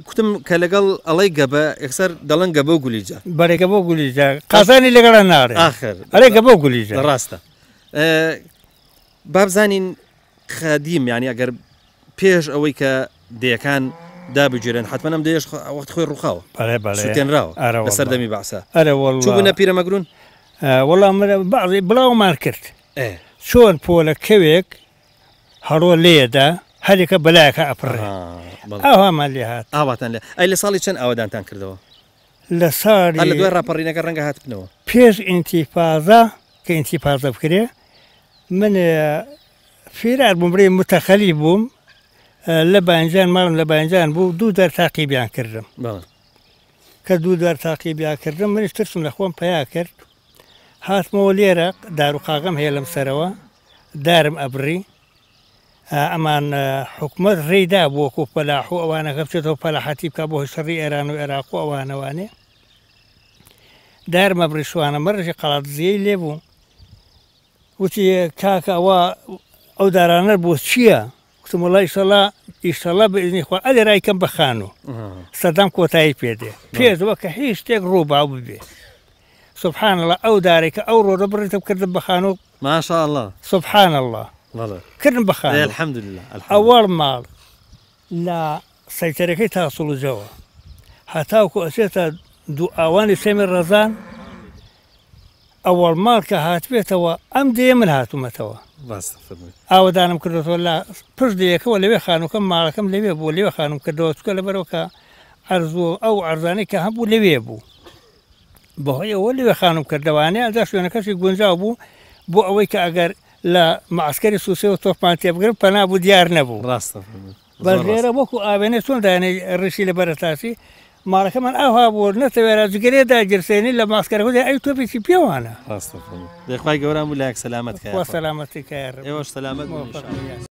کوتم کە لەگەڵ ئەڵەی گەبە یەکسەر دەڵێن گەبە و گولیجە بەرێکە بۆ گولیجە قازانی لەگەڵا ناڕێ ئاخر ئەرێ گەبە و گولیجە ڕاستە بابزانین خەدیم یعنی ئەگەر پێش ئەوەی کە دەیەکان دابجێرن حتمما ئەم دێش وەخت خۆی ڕووخاوە سووتێنراوە لەسەر دەمی بەعسا چوو بوونە پیرە مەگرون وەڵام بەعضی بڵاومان کرد چۆن پۆلە کەوێک هەڕۆ لێدا هەرێکە بەلایەکە ئەپڕێ ئەوهامان لێ هات ئاواتان لێ ئەی لە ساڵی چەند ئاوادانتان کردەوە لە ساڵی لە دوای ڕاپەڕینەکە ڕەنگە هاتبنەوە پێش ئینتیفازە کە ئینتیفازە بکرێ من فێرار بووم ڕێ متەخەلی بووم لە بانجان ماڵم لە بانجان بوو 2 دەر تاقیبیان کردم کە 2 دەر تاقیبیان کردم منیش ترسم لە خۆم پیا کرد هاتمەوە لێرە دار و قاغەم هەیە لەم سەرەوە دارم ئەبڕی ئەمان حکومەت ڕێدا بووەکو پەلاح و ئەوانەکە بچێتەوە پەلاحەتی بکە بۆ شەڕی ئێران و عێراق و ئەوانەوانێ دارمە بڕیشوانە مەڕژی قەڵاتزیەی لێ بوو وتی کاکە ئەوە ئەو دارانە بۆ چییە؟ وتم وەڵڵا ئیشەڵا بەئیزنی خوا ئەلێ ڕایکەم بەخانوو سەدام کۆتایی پێدێ پێدەوە کە هیچ شتێک ڕووباو ببێ سبحان الله ئەو دارێکە ئەو ڕۆژە بڕێتە کردم بەخانوو ماشاء الله سبحان الله کردم بەخانوو الحەمدولله ئەوەڵ ماڵ لە سەیتەرەکەی تاسوڵجەوە هەتاوکو ئەچێتە دوو ئاوانی سێمی ڕەزان ئەوەڵ ماڵ کە هاتبێتەوە ئەم دێ من هاتوومەتەوە ئاوەدانم کردەوە لە پشت دەیەکەوە لەوێ خانووکەم ماڵەکەم لەوێ بوو لەوێ خانوم کردەوە چکە لەبەرەوە کە ئەرزوو ئەو ئەرزانەی کە هەبوو لەوێ بوو بەهۆیەوە لەوێ خانوم کردەوانێ ئەدا شوێنەکەشی گونجاو بوو بۆ ئەوەی کە ئەگەر لە معسکەری سووسەوە تۆپمان تێبگرن پەنا بوو دیار نەبوو بەژێرە وەکو ئاوێنێ چۆن دانەی ڕشی لە بەرەتاسی ماڵەکەمان ئاها بوو نەتەوێرە جگەرێدا گرسێنی لە ماسکەرەکە ئەی تۆپێکی پێوانە دەخوای گەوران بوو لایەک سەلامەت سەلامەتی کار ئێوەش سەلامەت